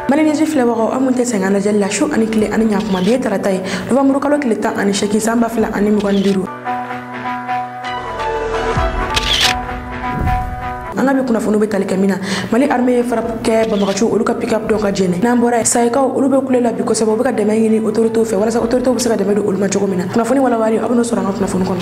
Malaysia filawaro amunte sengana jalla shu ani kile ani nyakuma be taratai novembre kalo kile ta ani sheki samba fila ani mugandiru anga be kuna funu be tali kamina mali armée frappe bamakachu oluka pick up doka jene nambora sayka olube kulela biko sabo be ka deme ngini autorité fe wala sa autorité be saka deme do oluma chogomina kuna funi wala wali abuno soranga kuna funu kon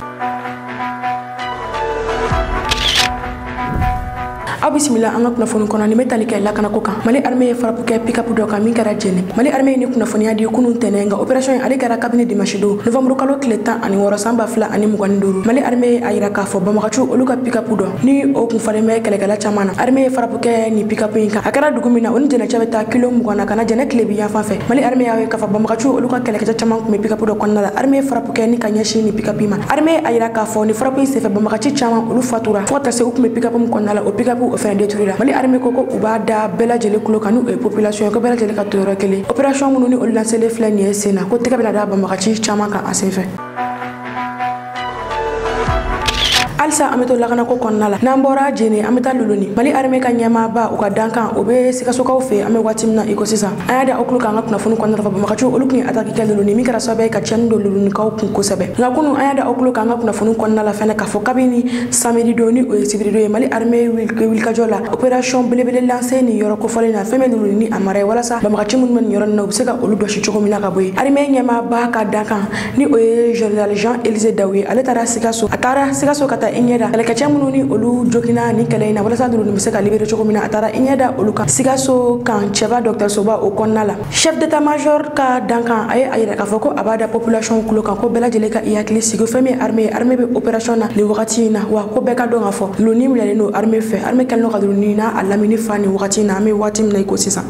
bismillah anga kuna fonu kono ni metali kay la kana koka mali armée frappe ke pick up doka min kara jene mali armée ni kuna foni adi kunun tenenga opération ali kara cabinet dimanche do novembre kalo kleta ani woro samba fla ani muganduru mali armée ayira ka fo bamakachu oluka pick up do ni o kun fare me kala kala chamana armée frappe ke ni pick up inka akara dugumina on jena chabeta kilo mugana kana jena klebi ya fa fe mali armée awe ka fa bamakachu oluka kala kala chamana ku pick up do konna armée frappe ke ni kanyashi ni pick up ima armée ayira ka fo ni frappe se fe bamakachi chama olu fatura fota se ku pick up konna la o pick up fin détruire mali armée koko ubada bela jele kulo kanu e population ko bela jele ka toro kele opération mununi o lancer les flanier sena ko teka bela da bamakachi chama ka asefe alsa ameto lagana ko konnala nambora jene ameta luluni mali armée ka nyama ba o ka dankan o be sikaso ka fe ame watimna iko sisa ayada okulu ka ngakuna funu konnala fa bamakachu olukni ataki kele luluni mi kara sobe ka chendo luluni ka kun ko sebe ngakunu ayada okulu ka ngakuna funu konnala fene ka fo kabini samedi doni o sibiri do mali armée wil ka jola opération belebele lancer ni yoro ko falena feme luluni amare wala sa bamakachi mun men yoro na sika olu do shi choko mina ka boy armée nyama ba ka dankan ni o général Jean Élisée Dawe ale tara sikaso kata inyada alakacha mununi olu jokina ni kalaina wala sadulu ni misaka libere choko mina atara inyada oluka sigaso kan cheva docteur Soba o konnala chef d'état major ka dankan ay ka foko abada population kulo kan ko bela jele ka iyakli sigo fami armée be opération na li wakati na wa ko be ka do ngafo loni mu le no armée fait armée kalno ka loni na alamini fani wakati na me watim na iko sisa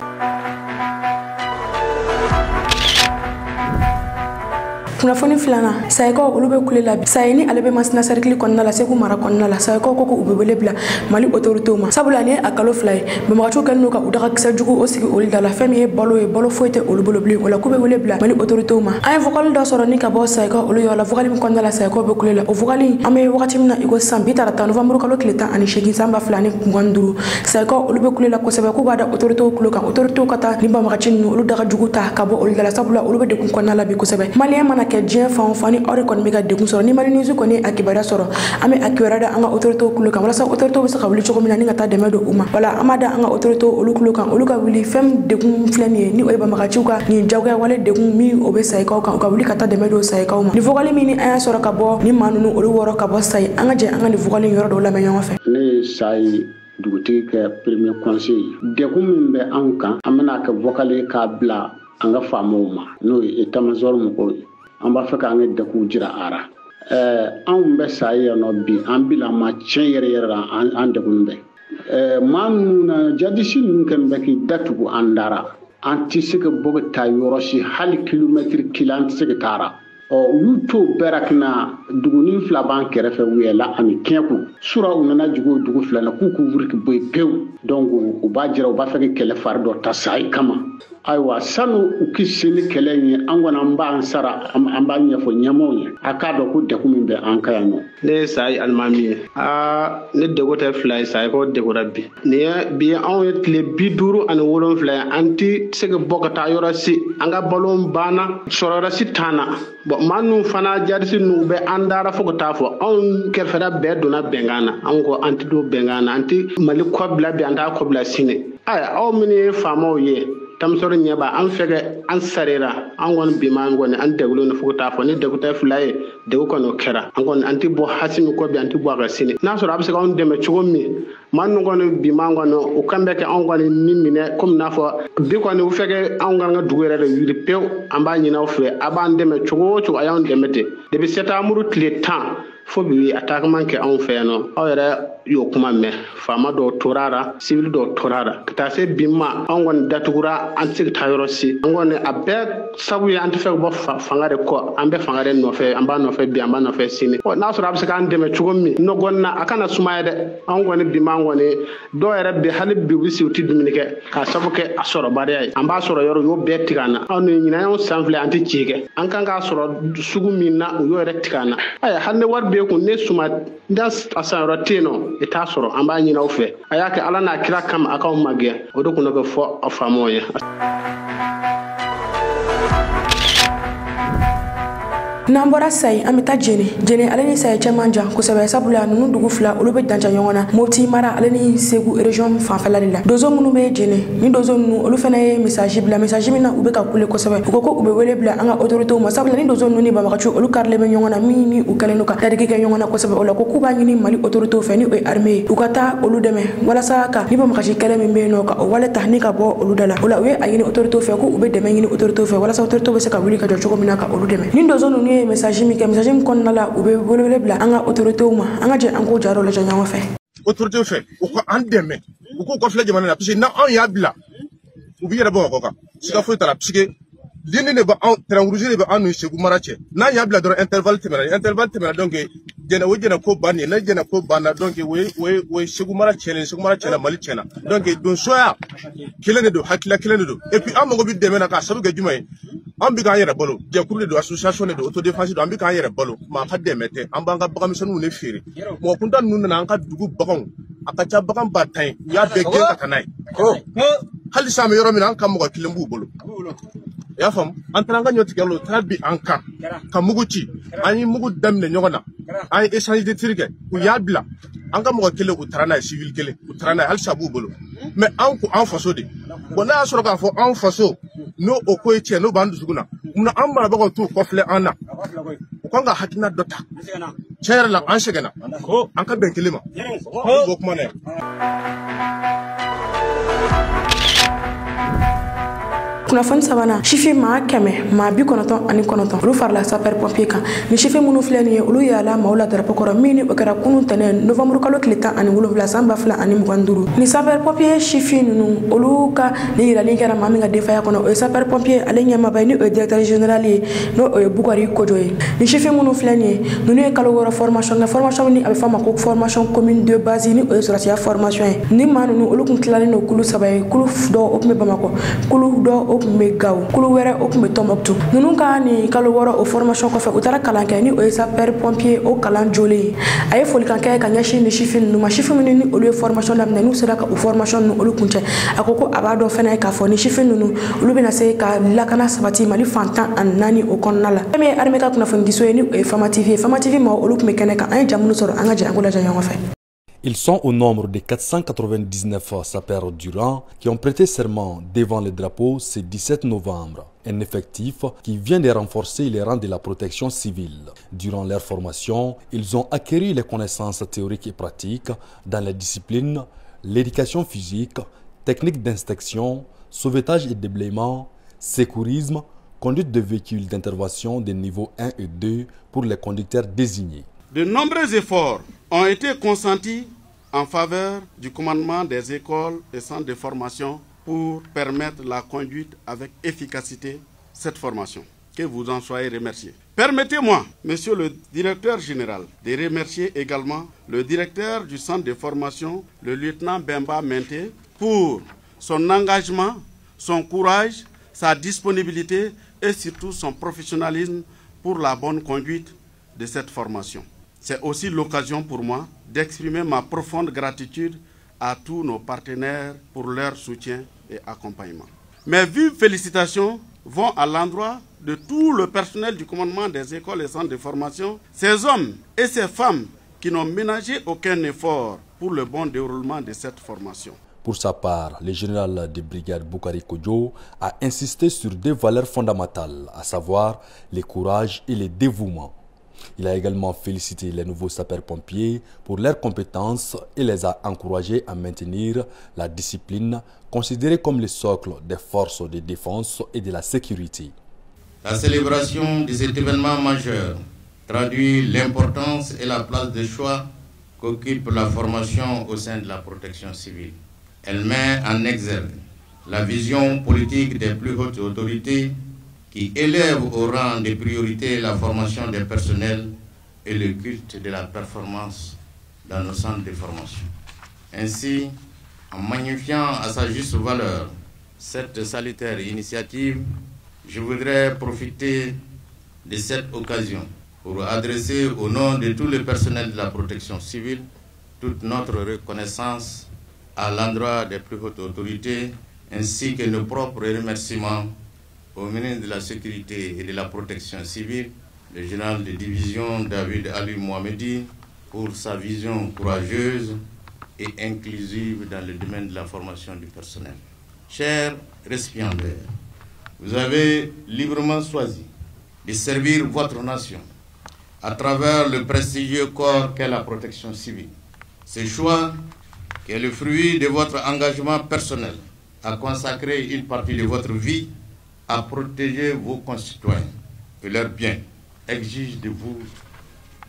kuna foni filana sayko olube kulela sayni alebe masna cercle konna la seku mara konna la sayko koko ubebele bla mali autorité ma sabula ne akalo fly be ma to kalno ka udaka kisa jugo osigi olda la famille bolo foite olubolo bli wala kube wele bla mali autorité ma ay vocal do soro ni ka bo sayko olu yola vocal mi konna la sayko be kulela o vocal ame wakati mina iko sambi tarata novembre kalo kleta ani shegi samba flani nganduru sayko olube kulela ko sebe ko bada autorité kulo ka autorité kata limba ma kachin olu daga juguta ka bo olda la sabula olube de konna la bi ko sebe mali mana ke dien fani ori kon mega de soro ni mali nizu ko ni akibara soro ame akirada anga autorité kulo kan wala sa autorité sa kabuli choko mina ni ngata de medo uma wala amada anga autorité olu kulo kan olu ka wili fem de flani ni oyba maka chuka ni jawga wala de mi obe sai ka wili kata de medo sai ka uma ni vogali mi ni aya soro ka bo ni manunu olu woro ka bo sai anga je anga ni vogali yoro do la me nyama fe ni sai duguti ke premier conseil de min be anka amana ka vocale ka bla anga famoma no etamazor mo ko amba feka anga de ku jira ara an be saye no bi an bila ma chen yere an de gumbe man na jadisi nun kan be ki datu andara antisike boga tayorosi hal kilometre kilantisike tara o yuto berakna duguni flaban kerefe wela ami kenku sura unana dugu flana kuku wurki boy pew donc o bajira o ba feke kele fardo tasai kama aywa sanu ukisini kelenye angwana mba ansara amba nyefo nyamonye akado ku de kumbe ankayano le sai almami le dego te fly sai ko dego rabbi ne bi on et le biduru an wolon fly anti sege bokata yorasi anga balon bana sororasi tana bo manu fana jarisi nu be andara foko tafo on kerfera be dona bengana ango anti do bengana anti mali kobla be anda kobla sine ay aw mini famo ye tamsoro nyaba an fege an sarera an gon bima ngone an deglo no futa fo ni deguta fulaye de ko no kera an gon anti bo hasimi ko be anti bo agasini na so rabse on deme chugomi man ngon bima ngono o kambe ke an gon nimine comme na fo bi ko ni fege an gon nga dugere de yiri pew amba nyina o fle aban deme chugo ayon demete de bi setamuru tle temps fo bi attaque manke an feno awere yo kuma me fama do torara civil do torara ta se bimma an gon datugura antik tayorosi an gon abe sabu ya antife bo fangare ko ambe fangare no fe amba no fe bi amba no fe sini o na so rabse kan deme chugomi no gonna akana sumayede an gon bimma ngone do yere be halib bi wisi uti dominike ka sabuke asoro bare amba soro yoro yo be tikana an nyina yon sanfle anti chike an kan ga soro sugumi na yo yere tikana ay hanne war be be kun ne suma das asara teno e tasoro amba nyina ofe ayake ala na kira kam aka magge o do kuno be fo afamoye Nambora say amita jene aleni say chamanja kusaba sabula nunu dugu fla olube danja yongona moti mara aleni segu region fanfala la dozo munu be jene ni dozo nu olufena ye message mina ube ka kule kusaba ukoko ube wele bla anga autorité ma sabula ni dozo nuni ba makachu olu karle be yongona mini ukaleno ka dadike ke yongona kusaba ola ko kuba ngini mali autorité fe ni e armée ukata olu deme wala saka ni ba makachi kale me no ka wala tahnika bo olu dala ola we ayini autorité fe ko ube deme ngini autorité fe wala sa autorité be se ka wuli ka jocho mina ka olu deme ni dozo nuni message mi kon nala ube bolole bla anga autorité uma anga je anko jaro la janya fa autorité fe ko andeme ko fle jamana na pisi na an ya bla ubi yera bon ko ka sika fo tara pisi lini ne ba an tranguruji ne ba anu segu marache na ya bla do intervalle temera donc jena wojena ko bani na jena ko bana donc we segu marache na mali chena donc don soya kilene do hakila kilene do et puis amongo bi demena ka sabu ga jumay ambi kan yere bolo je kurle do association de autodéfense do ambi kan yere bolo ma ka demete ambanga bagam sonu ne fere mo kunta nunu na anka dugu bagam akacha bagam batay ya be gen katanay ko hali sam yoro min anka mo ko kilembu bolo ya fam antranga nyoti galo trabi anka kamuguchi ani mugu damne nyogona ay échange de tirge ku yabla anka mo ko kile ku tarana civil kile ku tarana hal sabu bolo mais anku en faso de bona soro ka fo en faso no okoiche no bandu suguna muna amba ba ko tu kofle ana ko nga hakina dota cher la anshegena ko anka ben kilima ko kuma ne kuna fon sabana chiffre ma keme ma bi konoton ani konoton olu farla sapeur pompier kan ni chiffre munu fleni olu yala maula darapo koro mini o kara kunu tane novembre kalo kilita ani wulu fla samba fla ani muganduru ni sapeur pompier chiffre nunu olu ka ni yira ni kara mami nga defa ya kono o sapeur pompier ale nyama bay ni directeur général no o bugari kojoy ni chiffre munu fleni nunu kalo woro formation ni abe fama ko formation commune de base ni o suratia formation ni manunu olu kun klali no kulu sabay kulu do opme bamako kulu do megaw kulu were okume tomoktu nunu ka ni kalo woro o formation ko fe utara kalanke ni o sapeur pompier o kalan joli ay foli kan kay ka nyashi ni chifin nu ma chifin ni o formation dam nu sera ka o formation nu olu kunche akoko abado fena ka fo ni chifin nu olu bena se ka lakana sabati mali fantan an nani o konnala me arme ka kuna fon diso ni e fama tv ma olu kume keneka ay jamnu soro anga je angola janyo fa. Ils sont au nombre de 499 sapeurs du rang qui ont prêté serment devant le drapeau ce 17 novembre. Un effectif qui vient de renforcer les rangs de la protection civile. Durant leur formation, ils ont acquis les connaissances théoriques et pratiques dans les disciplines l'éducation physique, technique d'inspection, sauvetage et déblaiement, sécurisme, conduite de véhicules d'intervention de niveau 1 et 2 pour les conducteurs désignés. De nombreux efforts ont été consentis en faveur du commandement des écoles et centres de formation pour permettre la conduite avec efficacité cette formation. Que vous en soyez remerciés. Permettez-moi, monsieur le directeur général, de remercier également le directeur du centre de formation, le lieutenant Bemba Menté, pour son engagement, son courage, sa disponibilité et surtout son professionnalisme pour la bonne conduite de cette formation. C'est aussi l'occasion pour moi d'exprimer ma profonde gratitude à tous nos partenaires pour leur soutien et accompagnement. Mes vives félicitations vont à l'endroit de tout le personnel du commandement des écoles et centres de formation, ces hommes et ces femmes qui n'ont ménagé aucun effort pour le bon déroulement de cette formation. Pour sa part, le général de brigade Boukari Kodjo a insisté sur deux valeurs fondamentales, à savoir le courage et le dévouement. Il a également félicité les nouveaux sapeurs-pompiers pour leurs compétences et les a encouragés à maintenir la discipline considérée comme le socle des forces de défense et de la sécurité. La célébration de cet événement majeur traduit l'importance et la place de choix qu'occupe la formation au sein de la protection civile. Elle met en exergue la vision politique des plus hautes autorités qui élève au rang de priorité la formation des personnels et le culte de la performance dans nos centres de formation. Ainsi, en magnifiant à sa juste valeur cette salutaire initiative, je voudrais profiter de cette occasion pour adresser au nom de tous les personnels de la protection civile toute notre reconnaissance à l'endroit des plus hautes autorités ainsi que nos propres remerciements au ministre de la Sécurité et de la Protection civile, le général de division David Ali Mohamedi, pour sa vision courageuse et inclusive dans le domaine de la formation du personnel. Chers récipiendaires, vous avez librement choisi de servir votre nation à travers le prestigieux corps qu'est la protection civile. Ce choix, qui est le fruit de votre engagement personnel, à consacrer une partie de votre vie à protéger vos concitoyens et leurs biens, exige de vous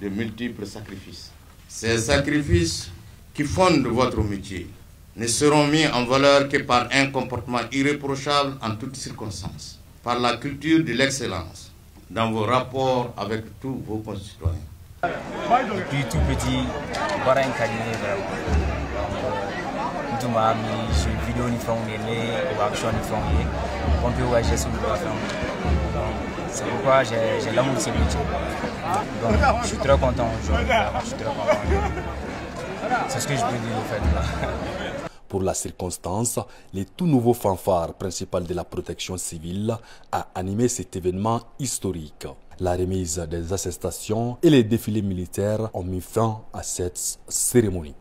de multiples sacrifices. Ces sacrifices qui fondent votre métier ne seront mis en valeur que par un comportement irréprochable en toutes circonstances, par la culture de l'excellence dans vos rapports avec tous vos concitoyens. Depuis tout petit, bara en cabinet vraiment. J'ai vidéo ni fond ou action ni fond on peut voyager sur le fond. C'est pourquoi j'ai l'amour de ce métier. Donc je suis très content aujourd'hui. Je suis très content. C'est ce que je peux dire au fait là. Pour la circonstance, le tout nouveau fanfare principal de la protection civile a animé cet événement historique. La remise des attestations et les défilés militaires ont mis fin à cette cérémonie.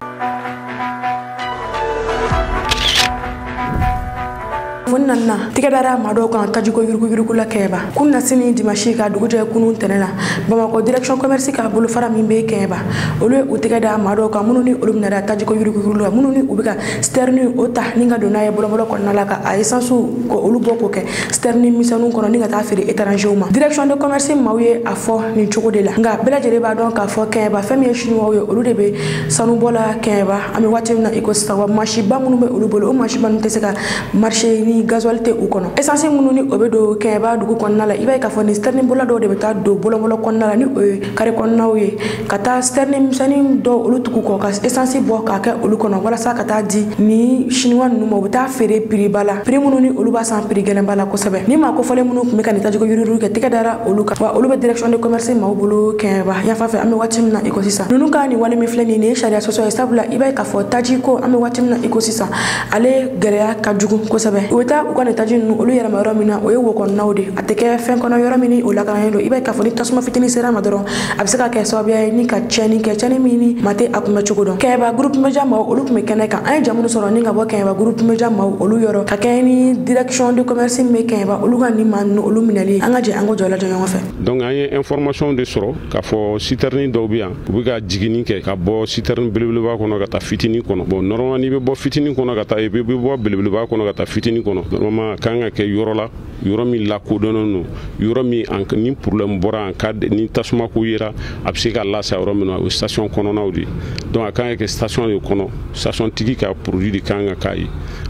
Funana tigedara mado kan tajiko yurugu la keba kunna sini dimashi ka duguje kunun tenela Bamako direction commerce ka bulu fara min be keba olu u tigeda mado kan mununi olumnara tajiko yurugu la mununi ubika sterni ota ninga dona ye bolo ko nala ka a essence ko olu boko ke sterni misanu kono ninga ta fere étranger ma direction de commerce mawye afo ni chogo de la nga bela jere ba don ka fo keba fami chinois we olu de be sanu bola keba ami watimna ecosystem wa machi ba munu be olu bolo o machi ban teseka marché ni gasoil te u kono essence mununi obedo keba dugu konnala iba ka foni sterni bola do de beta do bolo konnala ni kare konnawe kata sterni misani do olu tuku ko ka essence bo ka ka olu kono wala sa kata di ni chinois numo beta fere prix bala prix mununi olu ba san prix gelen bala ko sebe ni ma ko fole munu mekanita jogo yuru ke tikadara olu ka wa olu be direction de commerce ma bolo keba ya fa fe ami watimna ecosystem nunu ka ni wale mi fleni ni sharia soso stable iba ka fo tajiko ami watimna ecosystem ale gerea ka jugu ko sebe u kan taji nu olu yara maro mina o yewo kon nawde ateke fen kono yoro mini o la kan do ibe ka foni tasuma fitini sera madoro absaka ke so biya ni ka chani mini mate akuma chugodo ke ba groupe meja ma olu me kene ka ay jamu soro ni nga bo ke ba groupe meja ma olu yoro ka ni direction de commerce me ke ba olu kan ni man olu minali anga je ango jola jonyo fe donc ay information de soro ka fo citerni do biya bu ga jigini ke ka bo citerni belebele ba kono ka ta fitini kono bon normalement ni be bo fitini kono ka ta e be bo belebele ba kono ka ta fitini kono normalement kanga ke yoro la yoro mi la ko donono yoro mi en ni problème bora en cas ni tasuma ko yira absika la sa yoro mi no station kono nawdi donc kanga ke station yo kono station tigi ka produit de kanga kai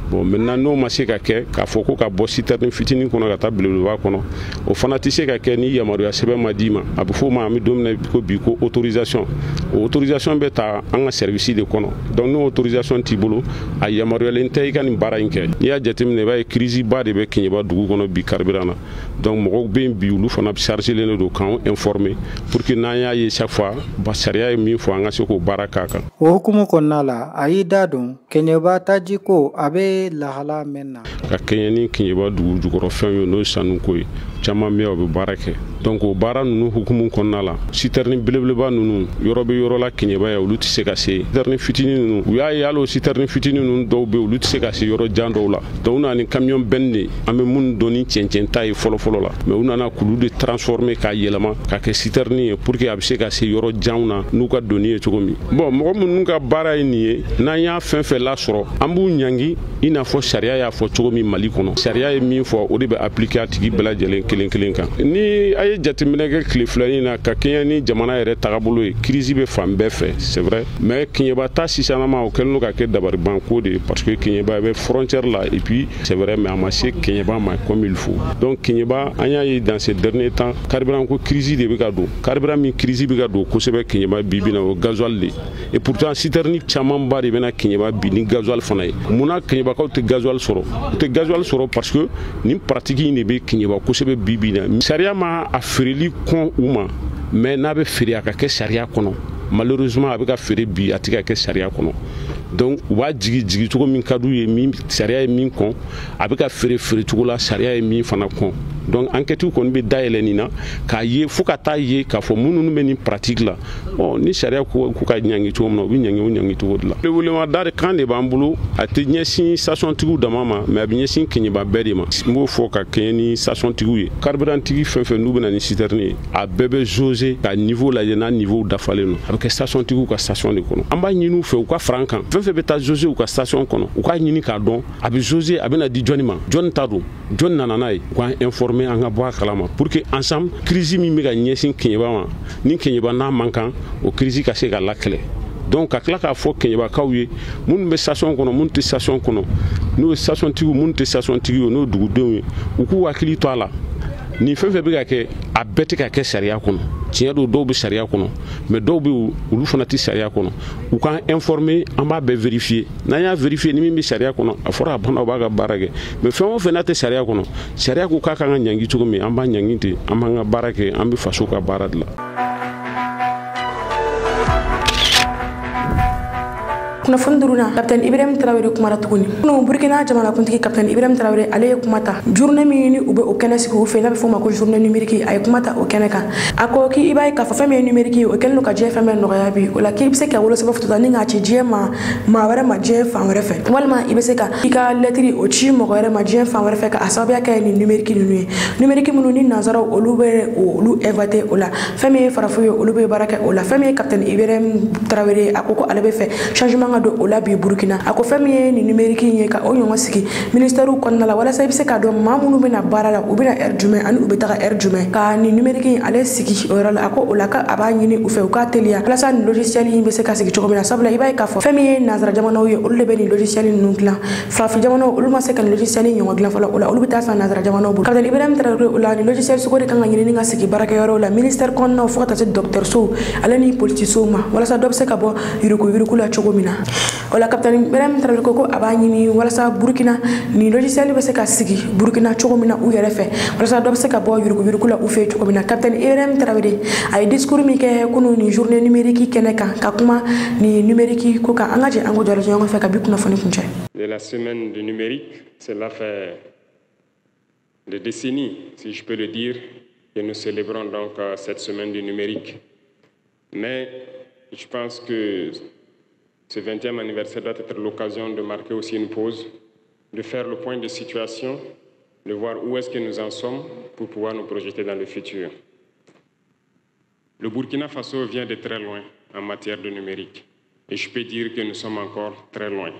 bon maintenant no masé ka ke ka foko ka bo citerni fitini kono ka ta belebele kono o fanatise ka ke ni yamaru ya sebe madima abu fo ma mi domna ko bi ko autorisation beta anga service de kono donc no autorisation tibulu ay yamaru ya lentay kan bara inke ya jatimne bay crise ba de be kinye ba dugu kono bi carburant donc mo be bi ulu fana charger le do kan informer pour que na ya chaque fois ba sharia mi fo anga se ko baraka kan o hukumu konnala aida don kenye ba tajiko abe lahala menna ka kenyani kinye ba dugu jukoro fen yo no sanu koy chama me o be barake donc o bara nunu hukumu konnala citerni belebele ba nunu yorobe yorola kinye ba ya ulu tise ka se citerni fitini nunu ya yalo citerni fitini nunu do be ulu tise ka se yoro jando la donc na ni camion bende ame mun doni ciencenta e folo la mais on a kulu de transformer ka yelama ka ke citerni pour que abse ka se yoro jauna nu ka doni e chokomi bon mo mun ka bara ni na ya fen la soro ambu nyangi ina fo sharia ya fo chokomi mali kono sharia e mi fo o de be appliquer atigi bela jelen kelen kan ni ay jatimine ke kleflani na ka kenya ni jamana yere tagabulu e crise be fambe fe c'est vrai mais kenya ba ta sisana ma o kelno ka ke dabar banko de parce que kenya ba be frontière là et puis c'est vrai mais amassé kenya ba ma comme il faut donc kenya ba anya yi dans ces derniers temps carburant ko crise de be ka do carburant mi crise be ka do ko sebe kenya ba bibina o gasoil le et pourtant citerni chaman ba de bena kenya ba bi ni gasoil fonay muna kenya ba ko te gasoil soro parce que ni pratique ni be kenya ba ko sebe bibina sharia ma afreli kon uma mais n'a bɛ feere a ka kɛ sariya kɔnɔ malheureusement a bɛ ka feere bi a tɛ ka kɛ sariya kɔnɔ donc u b'a jigi cogo min ka d'u ye min sariya ye min kɔn a bɛ ka feere cogo la sariya ye min fana kɔn donc enquête kɔni bɛ dayɛlɛ nin na k'a ye fo ka taa ye k'a fɔ minnu bɛ nin pratique la ni sariya k'u ka ɲangi cogo min na u bɛ ɲangi o ɲangi cogo de la. welemada de kan de b'an bolo a tɛ ɲɛsin stationtigiw dama ma mais a bɛ ɲɛsin kɛɲɛba bɛɛ de ma n b'o fɔ ka kɛɲɛ ni stationtigiw ye carburantigi fɛn fɛn n'u bɛ na ni citerne ye a bɛɛ bɛ jauger ka niveau lajɛ n'a niveau dafalen don a bɛ kɛ stationtigiw ka station de kɔnɔ an b'a ɲini u fɛ u ka fara an kan fɛn fɛn bɛ taa jauger u ka station kɔnɔ u k'a ɲini k'a dɔn a bɛ jauger a bɛ na di jɔnni ma jɔnni ta don jɔnni nana n'a ye u k'an informer an ka bɔ a kalama pour que ensemble crise min bɛ ka ɲɛsin kɛɲɛba ma ni kɛɲɛba n'a man kan o crise ka se ka lakɛlɛ donc ka tila k'a fɔ kɛɲɛbakaw ye minnu bɛ station kɔnɔ minnu tɛ station kɔnɔ n'o ye stationtigiw minnu tɛ stationtigiw n'o dugudenw ye u k'u hakili to a la nin fɛn fɛn bɛ ka kɛ a bɛɛ tɛ ka kɛ sariya kɔnɔ tiɲɛ don dɔw bɛ sariya kɔnɔ mais dɔw bɛ olu fana tɛ sariya kɔnɔ u k'an informer an b'a bɛɛ vérifier n'an y'a vérifier ni min bɛ sariya kɔnɔ a fɔra a banna u b'a ka baara kɛ mais fɛn o fɛn n'a tɛ sariya kɔnɔ sariya ko k'a kan ka ɲangi cogo min an b'a ɲangi ten an b'an ka baara kɛ an bɛ faso ka baara de la. kunnafoni duruna Capitaine Ibrahim Traoré kumara tuguni no Burkina jamana kuntigi Capitaine Ibrahim Traoré ale ye kuma ta journée min u bɛ o kɛnɛ sigi u fɛ n'a bɛ fɔ o ma ko journée numérique a ye kuma ta o kɛnɛ kan a ko k'i b'a ye k'a fɔ fɛn min ye numérique ye o kɛlen don ka diɲɛ fɛn bɛɛ nɔgɔya bi o la k'i bɛ se ka wolosɛbɛn foto ta ni k'a ci diɲɛ ma maa wɛrɛ ma diɲɛ fan wɛrɛ fɛ walima i bɛ se ka i ka lettre o ci mɔgɔ wɛrɛ ma diɲɛ fan wɛrɛ fɛ ka a sababuya kɛ nin numérique ninnu ye numérique minnu ni nanzaraw olu bɛ olu inventé o la fɛn min ye farafinw ye olu bɛ baara kɛ o la fɛn min ye Capitaine Ibrahim Traoré a ko ale bɛ fɛ changement ka don o la bi Burkina a ko fɛn min ye nin numérique ye ka o ɲɔgɔn sigi ministère kɔnɔna la walasa i bɛ se k'a dɔn maa minnu bɛna baara la u bɛna heure jumɛn ani u bɛ taga heure jumɛn ka nin numérique in ale sigi o yɔrɔ la a ko o la ka a b'a ɲini u fɛ u k'a teliya walasa nin logiciel in bɛ se ka sigi cogo min na sabula i b'a ye k'a fɔ fɛn min ye nanzara jamanaw ye olu de bɛ nin logiciel ninnu dilan farafin jamanaw olu ma se ka nin logiciel in ɲɔgɔn dilan fɔlɔ o la olu bɛ taa san nanzara jamanaw bolo Capitaine Ibrahim Traoré o la nin logiciel sugu de kan ka ɲini ka sigi baarakɛyɔrɔw la ministère kɔnɔnaw fo ka taa se dɔgɔtɔrɔsow ale ni politiciens ma walasa dɔ bɛ se ka bɔ yuruku la cogo min na o la Capitaine Ibrahim Traoré ko a b'a ɲini walasa Burkina nin logiciel bɛ se ka sigi Burkina cogo min na u yɛrɛ fɛ walasa dɔ bɛ se ka bɔ yuruku la u fɛ cogo min na Capitaine Ibrahim Traoré a ye discours min kɛ kunu nin journée numérique kɛnɛ kan ka kuma nin numérique ko kan an ka jɛ an ko jɔyɔrɔ ɲɔgɔn fɛ ka bi kunnafoni kuncɛ. De la semaine du numérique, cela fait des décennies, si je peux le dire, que nous célébrons donc cette semaine du numérique. Mais je pense que ce 20e anniversaire doit être l'occasion de marquer aussi une pause, de faire le point de situation, de voir où est-ce que nous en sommes pour pouvoir nous projeter dans le futur. Le Burkina Faso vient de très loin en matière de numérique et je peux dire que nous sommes encore très loin.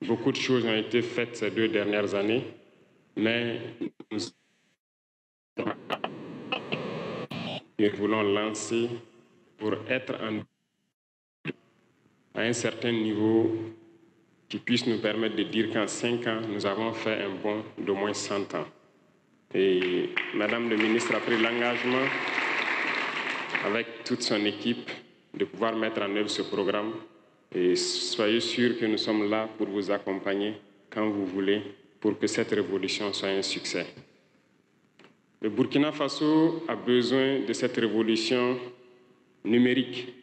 Beaucoup de choses ont été faites ces 2 dernières années, mais nous voulons lancer pour être à un certain niveau qui puisse nous permettre de dire qu'en 5 ans, nous avons fait un bond d'au moins 100 ans. Et Madame le ministre a pris l'engagement, avec toute son équipe, de pouvoir mettre en œuvre ce programme. Et soyez sûrs que nous sommes là pour vous accompagner quand vous voulez, pour que cette révolution soit un succès. Le Burkina Faso a besoin de cette révolution numérique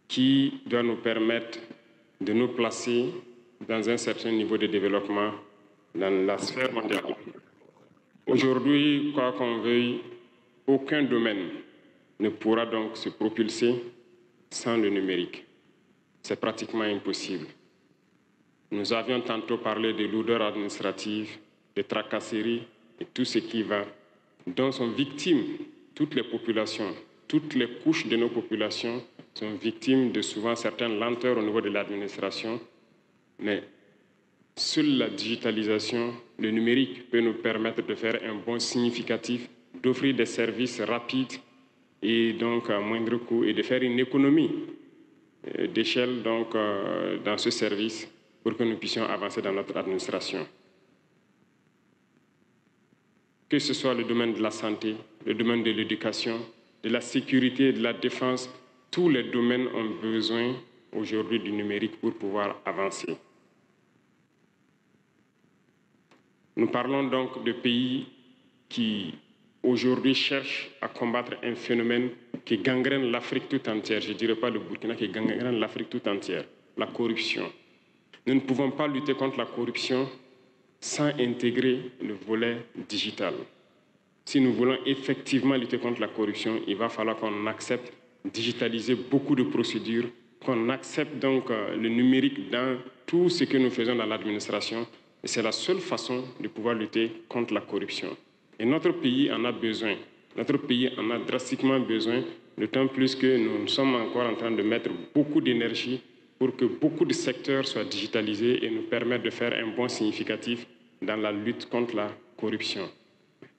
qui doit nous permettre de nous placer dans un certain niveau de développement dans la sphère mondiale. Aujourd'hui, quoi qu'on veuille, aucun domaine ne pourra donc se propulser sans le numérique. C'est pratiquement impossible. Nous avions tantôt parlé de lourdeurs administratives, de tracasseries et tout ce qui va, dont sont victimes toutes les populations, toutes les couches de nos populations sont victimes de souvent certaines lenteurs au niveau de l'administration. Mais seule la digitalisation, le numérique peut nous permettre de faire un bond significatif, d'offrir des services rapides et donc à moindre coût et de faire une économie d'échelle donc dans ce service pour que nous puissions avancer dans notre administration. Que ce soit le domaine de la santé, le domaine de l'éducation, de la sécurité, de la défense, tous les domaines ont besoin aujourd'hui du numérique pour pouvoir avancer. Nous parlons donc de pays qui aujourd'hui cherche à combattre un phénomène qui gangrène l'Afrique tout entière. Je ne dirais pas le Burkina, qui gangrène l'Afrique tout entière, la corruption. Nous ne pouvons pas lutter contre la corruption sans intégrer le volet digital. Si nous voulons effectivement lutter contre la corruption, il va falloir qu'on accepte de digitaliser beaucoup de procédures, qu'on accepte donc le numérique dans tout ce que nous faisons dans l'administration. Et c'est la seule façon de pouvoir lutter contre la corruption. Et notre pays en a besoin. Notre pays en a drastiquement besoin, d'autant plus que nous sommes encore en train de mettre beaucoup d'énergie pour que beaucoup de secteurs soient digitalisés et nous permettent de faire un bond significatif dans la lutte contre la corruption.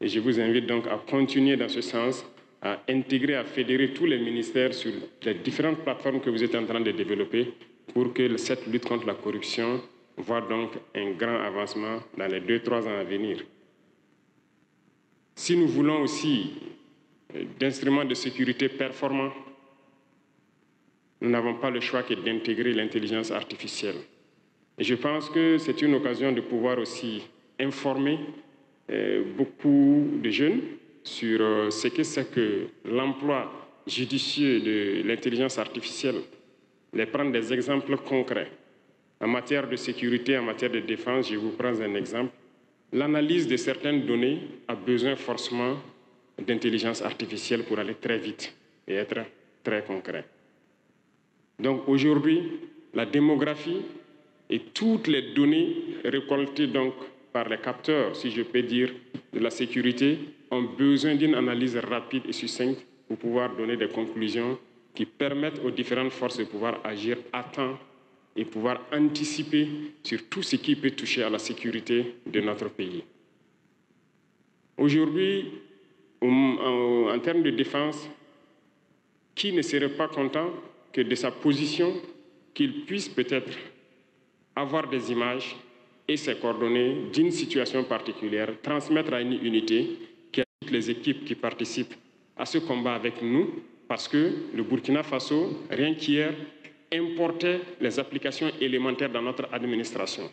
Et je vous invite donc à continuer dans ce sens, à intégrer, à fédérer tous les ministères sur les différentes plateformes que vous êtes en train de développer pour que cette lutte contre la corruption voit donc un grand avancement dans les 2-3 ans à venir. Si nous voulons aussi d'instruments de sécurité performants, nous n'avons pas le choix que d'intégrer l'intelligence artificielle. Et je pense que c'est une occasion de pouvoir aussi informer beaucoup de jeunes sur ce que c'est que l'emploi judicieux de l'intelligence artificielle, les prendre des exemples concrets. En matière de sécurité, en matière de défense, je vous prends un exemple. L'analyse de certaines données a besoin forcément d'intelligence artificielle pour aller très vite et être très concret. Donc aujourd'hui, la démographie et toutes les données récoltées donc par les capteurs, si je peux dire, de la sécurité, ont besoin d'une analyse rapide et succincte pour pouvoir donner des conclusions qui permettent aux différentes forces de pouvoir agir à temps et pouvoir anticiper sur tout ce qui peut toucher à la sécurité de notre pays. Aujourd'hui, en termes de défense, qui ne serait pas content que de sa position, qu'il puisse peut-être avoir des images et ses coordonnées d'une situation particulière, transmettre à une unité qui a toutes les équipes qui participent à ce combat avec nous, parce que le Burkina Faso, rien qu'hier, importait les applications élémentaires dans notre administration.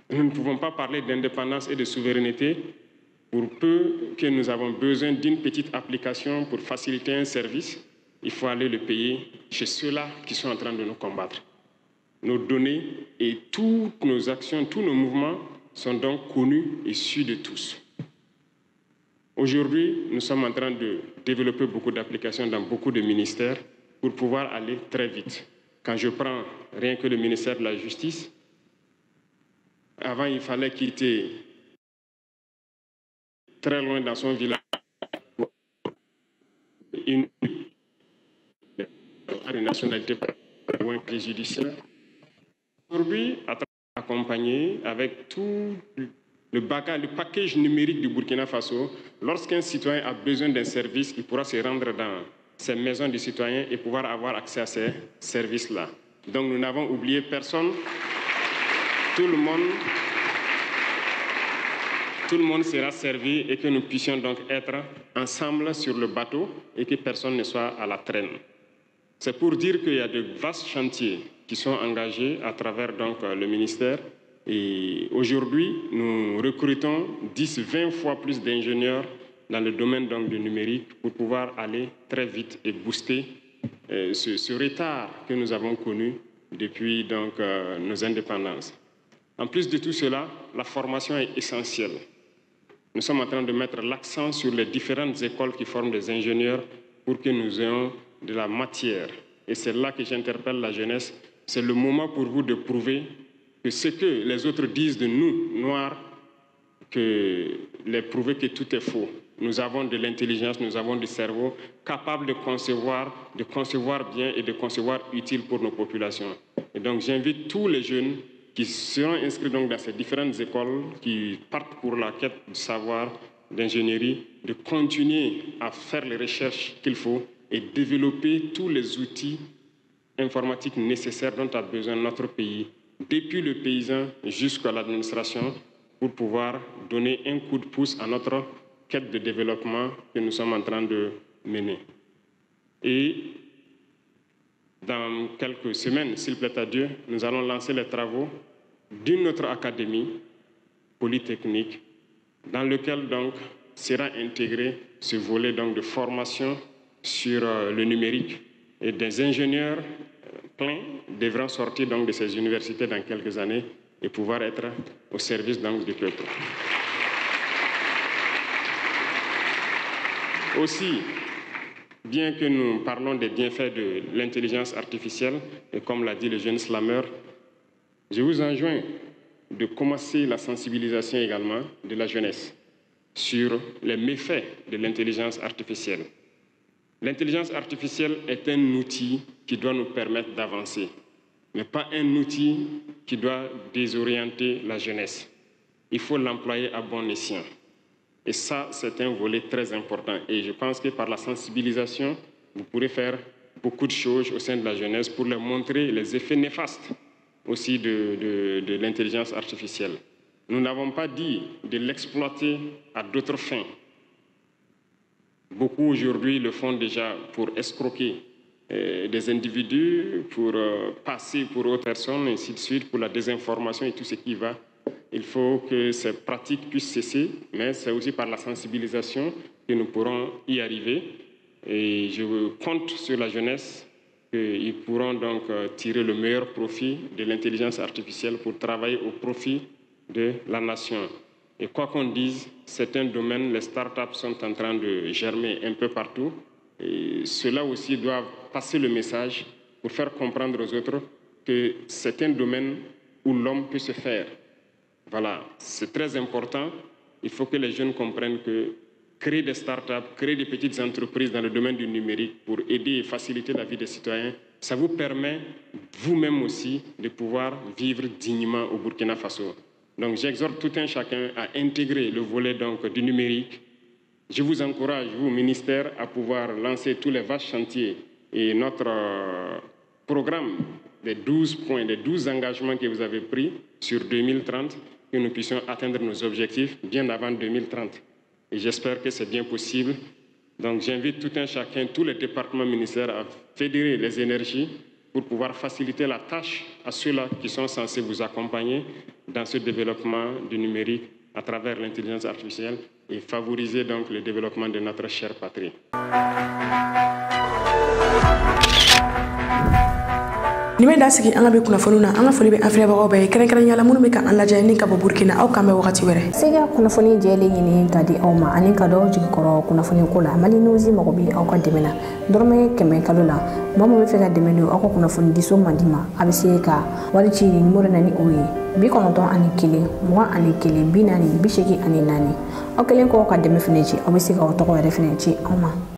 Nous ne pouvons pas parler d'indépendance et de souveraineté pour peu que nous avons besoin d'une petite application pour faciliter un service. Il faut aller le payer chez ceux-là qui sont en train de nous combattre. Nos données et toutes nos actions, tous nos mouvements sont donc connus et su de tous. Aujourd'hui, nous sommes en train de développer beaucoup d'applications dans beaucoup de ministères pour pouvoir aller très vite. Quand je prends rien que le ministère de la Justice, avant il fallait quitter très loin dans son village une nationalité ou un préjudiciaire. Aujourd'hui, accompagné avec tout le bagage, le package numérique du Burkina Faso, lorsqu'un citoyen a besoin d'un service, il pourra se rendre dans ces maisons de citoyens et pouvoir avoir accès à ces services-là. Donc nous n'avons oublié personne. Tout le monde sera servi et que nous puissions donc être ensemble sur le bateau et que personne ne soit à la traîne. C'est pour dire qu'il y a de vastes chantiers qui sont engagés à travers donc le ministère. Et aujourd'hui, nous recrutons 10-20 fois plus d'ingénieurs dans le domaine donc, du numérique pour pouvoir aller très vite et booster ce retard que nous avons connu depuis donc, nos indépendances. En plus de tout cela, la formation est essentielle. Nous sommes en train de mettre l'accent sur les différentes écoles qui forment des ingénieurs pour que nous ayons de la matière. Et c'est là que j'interpelle la jeunesse. C'est le moment pour vous de prouver que ce que les autres disent de nous, Noirs, les prouver que tout est faux. Nous avons de l'intelligence, nous avons du cerveau capable de concevoir bien et de concevoir utile pour nos populations. Et donc j'invite tous les jeunes qui seront inscrits donc dans ces différentes écoles, qui partent pour la quête du savoir, d'ingénierie, de continuer à faire les recherches qu'il faut et développer tous les outils informatiques nécessaires dont a besoin notre pays, depuis le paysan jusqu'à l'administration, pour pouvoir donner un coup de pouce à notre quête de développement que nous sommes en train de mener. Et dans quelques semaines, s'il plaît à Dieu, nous allons lancer les travaux d'une autre académie polytechnique dans laquelle donc sera intégré ce volet donc de formation sur le numérique. Et des ingénieurs pleins devront sortir donc de ces universités dans quelques années et pouvoir être au service donc du peuple. Aussi, bien que nous parlons des bienfaits de l'intelligence artificielle, et comme l'a dit le jeune slammer, je vous enjoins de commencer la sensibilisation également de la jeunesse sur les méfaits de l'intelligence artificielle. L'intelligence artificielle est un outil qui doit nous permettre d'avancer, mais pas un outil qui doit désorienter la jeunesse. Il faut l'employer à bon escient. Et ça, c'est un volet très important. Et je pense que par la sensibilisation, vous pourrez faire beaucoup de choses au sein de la jeunesse pour leur montrer les effets néfastes aussi de l'intelligence artificielle. Nous n'avons pas dit de l'exploiter à d'autres fins. Beaucoup aujourd'hui le font déjà pour escroquer des individus, pour passer pour autres personnes, et ainsi de suite, pour la désinformation et tout ce qui va. Il faut que ces pratiques puissent cesser, mais c'est aussi par la sensibilisation que nous pourrons y arriver. Et je compte sur la jeunesse qu'ils pourront donc tirer le meilleur profit de l'intelligence artificielle pour travailler au profit de la nation. Et quoi qu'on dise, c'est un domaine, les startups sont en train de germer un peu partout. Et ceux-là aussi doivent passer le message pour faire comprendre aux autres que c'est un domaine où l'homme peut se faire. Voilà, c'est très important. Il faut que les jeunes comprennent que créer des startups, créer des petites entreprises dans le domaine du numérique pour aider et faciliter la vie des citoyens, ça vous permet vous-même aussi de pouvoir vivre dignement au Burkina Faso. Donc j'exhorte tout un chacun à intégrer le volet donc, du numérique. Je vous encourage, vous, ministère, à pouvoir lancer tous les vastes chantiers et notre programme des 12 points, des 12 engagements que vous avez pris sur 2030, que nous puissions atteindre nos objectifs bien avant 2030. Et j'espère que c'est bien possible. Donc j'invite tout un chacun, tous les départements ministères à fédérer les énergies pour pouvoir faciliter la tâche à ceux-là qui sont censés vous accompagner dans ce développement du numérique à travers l'intelligence artificielle et favoriser donc le développement de notre chère patrie. Nimé da sigi anga be kuna fonuna anga foli be afre ba obe kren kren yala munu be ka an laje ni ka bo Burkina aw kambe wakati were sega kuna foni jeli nyini kadi awma ani ka do jigi koro kuna foni kula mali nuzi mako bi aw ka demena dorme keme kalula mama be fega demenu aw ko kuna foni diso mandima abise ka wali ci ni mure nani oyi bi kono ton ani kile mo ani kile binani bi sheki ani nani aw kelen ko ka deme feneci abise ka to ko re feneci awma